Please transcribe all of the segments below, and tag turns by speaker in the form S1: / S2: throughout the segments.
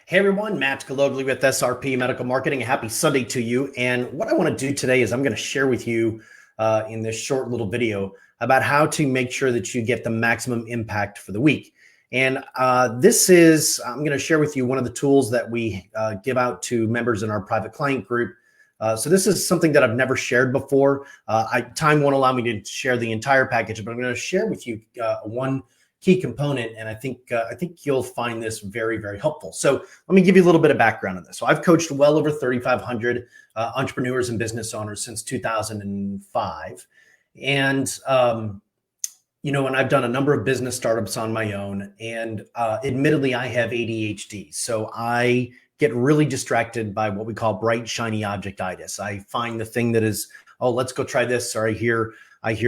S1: Hey everyone, Matt Galogly with SRP Medical Marketing. Happy Sunday to you. And what I want to do today is I'm going to share with you in this short little video about how to make sure that you get the maximum impact for the week. And I'm going to share with you one of the tools that we give out to members in our private client group. So this is something that I've never shared before. Time won't allow me to share the entire package, but I'm going to share with you one key component, and I think you'll find this very, very helpful. So let me give you a little bit of background on this. So I've coached well over 3,500 entrepreneurs and business owners since 2005, and and I've done a number of business startups on my own. And admittedly, I have ADHD, so I get really distracted by what we call bright, shiny objectitis. I find the thing that is, oh, let's go try this, or I hear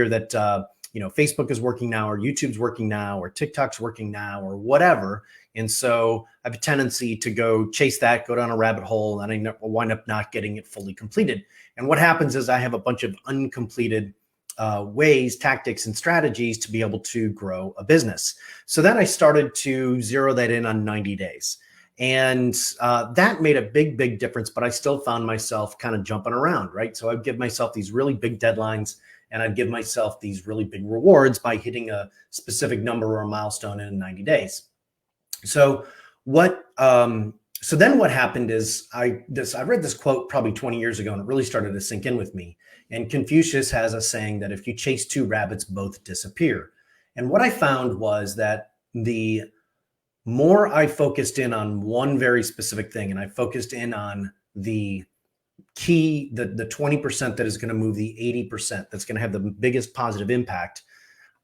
S1: that. Facebook is working now, or YouTube's working now, or TikTok's working now, or whatever. And so I have a tendency to go chase that, go down a rabbit hole, and I wind up not getting it fully completed. And what happens is I have a bunch of uncompleted ways, tactics, and strategies to be able to grow a business. So then I started to zero that in on 90 days. And that made a big, big difference, but I still found myself kind of jumping around, right? So I'd give myself these really big deadlines, and I'd give myself these really big rewards by hitting a specific number or a milestone in 90 days. So then what happened is I read this quote probably 20 years ago, and it really started to sink in with me. And Confucius has a saying that if you chase two rabbits, both disappear. And what I found was that the more I focused in on one very specific thing, and I focused in on the key, the 20% that is going to move the 80% that's going to have the biggest positive impact,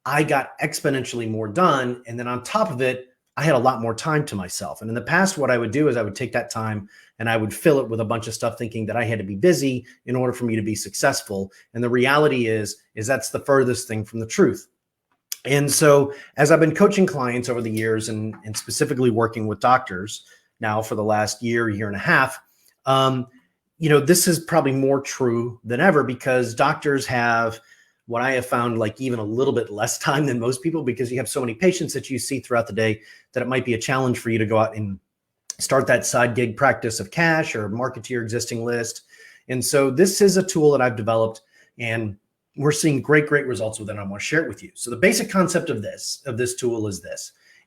S1: I got exponentially more done. And then on top of it, I had a lot more time to myself. And in the past, what I would do is I would take that time and I would fill it with a bunch of stuff, thinking that I had to be busy in order for me to be successful. And the reality is that's the furthest thing from the truth. And so as I've been coaching clients over the years, and specifically working with doctors now for the last year and a half, this is probably more true than ever, because doctors have what I have found, like even a little bit less time than most people, because you have so many patients that you see throughout the day that it might be a challenge for you to go out and start that side gig practice of cash or market to your existing list. And so this is a tool that I've developed, and we're seeing great results with it. And I want to share it with you. So the basic concept of this tool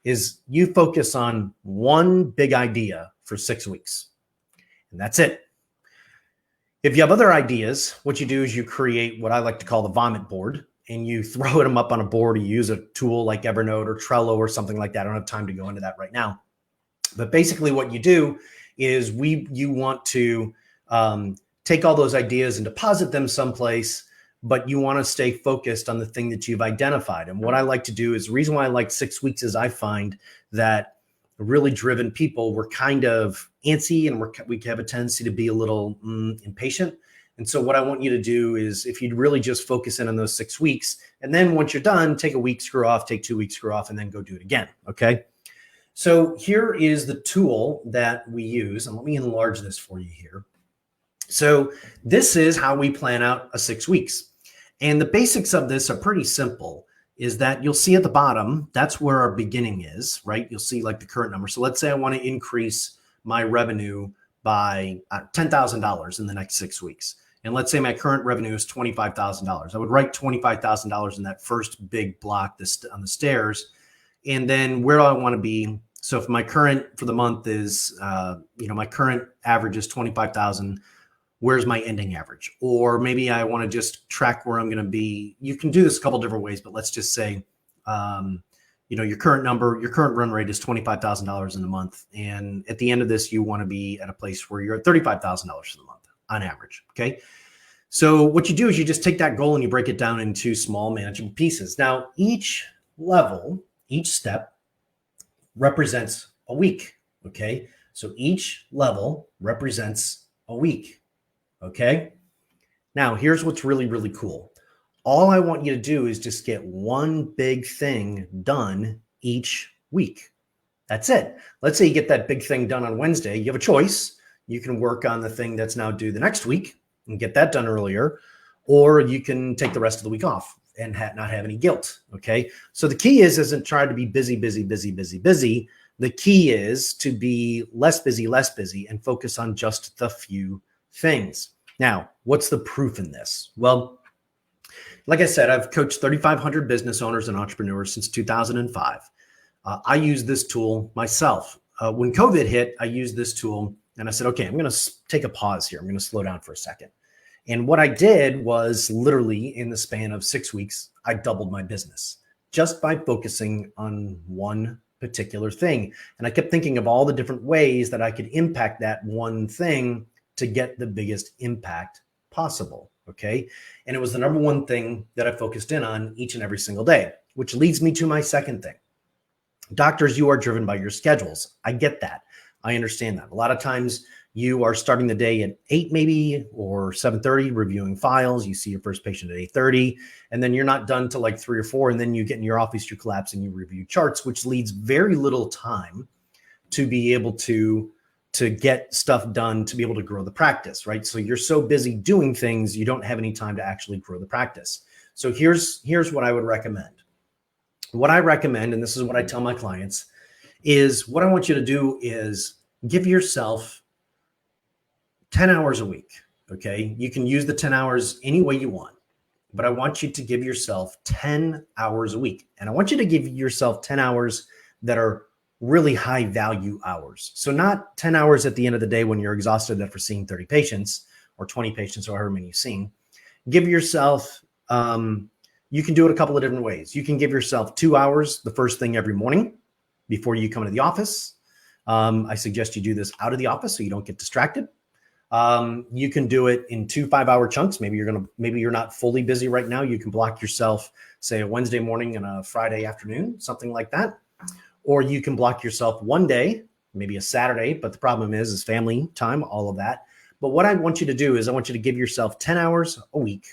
S1: is you focus on one big idea for 6 weeks, and that's it. If you have other ideas, what you do is you create what I like to call the vomit board, and you throw them up on a board, or you use a tool like Evernote or Trello or something like that. I don't have time to go into that right now. But basically what you do is you want to take all those ideas and deposit them someplace, but you want to stay focused on the thing that you've identified. And what I like to do is, the reason why I like 6 weeks is I find that really driven people, we're kind of antsy, and we have a tendency to be a little impatient. And so what I want you to do is, if you really just focus in on those 6 weeks, and then once you're done, take a week, screw off, take 2 weeks, screw off, and then go do it again. Okay. So here is the tool that we use, and let me enlarge this for you here. So this is how we plan out a 6 weeks. And the basics of this are pretty simple. Is that you'll see at the bottom, that's where our beginning is, right? You'll see like the current number. So let's say I want to increase my revenue by $10,000 in the next 6 weeks. And let's say my current revenue is $25,000. I would write $25,000 in that first big block on the stairs. And then where do I want to be? So if my current for the month is, my current average is 25,000, where's my ending average? Or maybe I want to just track where I'm going to be. You can do this a couple different ways, but let's just say, your current run rate is $25,000 in a month. And at the end of this, you want to be at a place where you're at $35,000 for the month on average. Okay. So what you do is you just take that goal and you break it down into small manageable pieces. Now, each step represents a week. Okay. So each level represents a week. Okay. Now, here's what's really, really cool. All I want you to do is just get one big thing done each week. That's it. Let's say you get that big thing done on Wednesday. You have a choice. You can work on the thing that's now due the next week and get that done earlier, or you can take the rest of the week off and not have any guilt. Okay. So the key isn't try to be busy. The key is to be less busy, and focus on just the few things. Now, what's the proof in this? Well, like I said, I've coached 3,500 business owners and entrepreneurs since 2005. I use this tool myself. When COVID hit, I used this tool and I said, okay, I'm going to take a pause here. I'm going to slow down for a second. And what I did was literally in the span of 6 weeks, I doubled my business just by focusing on one particular thing. And I kept thinking of all the different ways that I could impact that one thing to get the biggest impact possible. Okay. And it was the number one thing that I focused in on each and every single day, which leads me to my second thing. Doctors, you are driven by your schedules. I get that. I understand that. A lot of times you are starting the day at 8 maybe or 7:30 reviewing files. You see your first patient at 8:30, and then you're not done till like 3 or 4. And then you get in your office, you collapse and you review charts, which leaves very little time to be able to get stuff done, to be able to grow the practice, right? So you're so busy doing things, you don't have any time to actually grow the practice. So here's what I would recommend. What I recommend, and this is what I tell my clients, is what I want you to do is give yourself 10 hours a week, okay? You can use the 10 hours any way you want, but I want you to give yourself 10 hours a week. And I want you to give yourself 10 hours that are really high value hours. So not 10 hours at the end of the day when you're exhausted after seeing 30 patients or 20 patients or however many you've seen. Give yourself, you can do it a couple of different ways. You can give yourself 2 hours the first thing every morning before you come into the office. I suggest you do this out of the office so you don't get distracted. You can do it in 2 5-hour chunks. Maybe you're not fully busy right now. You can block yourself, say a Wednesday morning and a Friday afternoon, something like that. Or you can block yourself one day, maybe a Saturday, but the problem is family time, all of that. But what I want you to do is I want you to give yourself 10 hours a week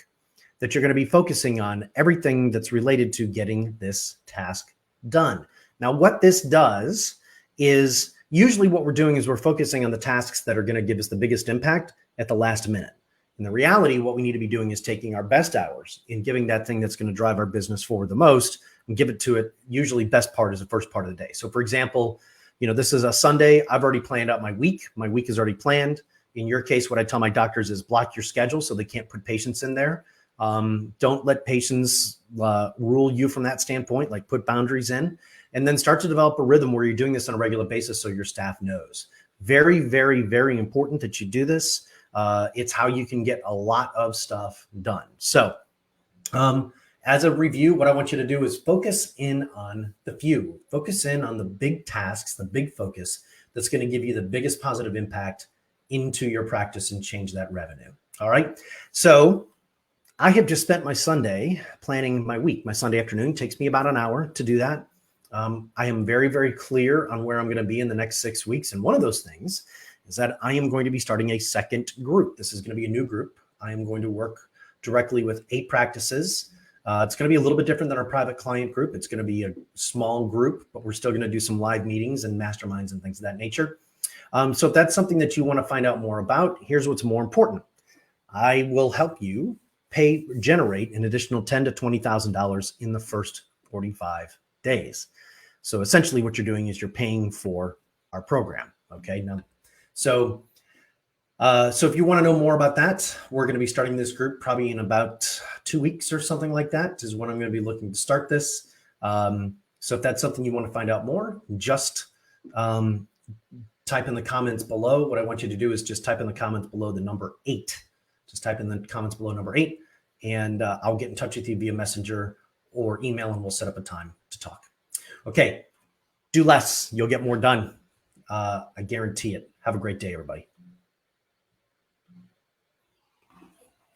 S1: that you're going to be focusing on everything that's related to getting this task done. Now, what this does is usually what we're doing is we're focusing on the tasks that are going to give us the biggest impact at the last minute. In the reality, what we need to be doing is taking our best hours and giving that thing that's going to drive our business forward the most and give it to it. Usually best part is the first part of the day. So for example, this is a Sunday. I've already planned out my week. My week is already planned. In your case, what I tell my doctors is block your schedule so they can't put patients in there. Don't let patients rule you from that standpoint, like put boundaries in, and then start to develop a rhythm where you're doing this on a regular basis so your staff knows. Very, very, very important that you do this. It's how you can get a lot of stuff done. So as a review, what I want you to do is focus in on the few. Focus in on the big tasks, the big focus that's going to give you the biggest positive impact into your practice and change that revenue. All right. So I have just spent my Sunday planning my week. My Sunday afternoon takes me about an hour to do that. I am very, very clear on where I'm going to be in the next 6 weeks. And one of those things is that I am going to be starting a second group. This is going to be a new group. I am going to work directly with 8 practices. It's going to be a little bit different than our private client group. It's going to be a small group, but we're still going to do some live meetings and masterminds and things of that nature. So if that's something that you want to find out more about, here's what's more important. I will help you generate an additional $10,000 to $20,000 in the first 45 days. So essentially what you're doing is you're paying for our program. Okay. Now, so if you want to know more about that, we're going to be starting this group probably in about 2 weeks or something like that is when I'm going to be looking to start this. So if that's something you want to find out more, just type in the comments below. What I want you to do is just type in the comments below the number 8. Just type in the comments below number 8, and I'll get in touch with you via Messenger or email, and we'll set up a time to talk. Okay, do less. You'll get more done. I guarantee it. Have a great day, everybody.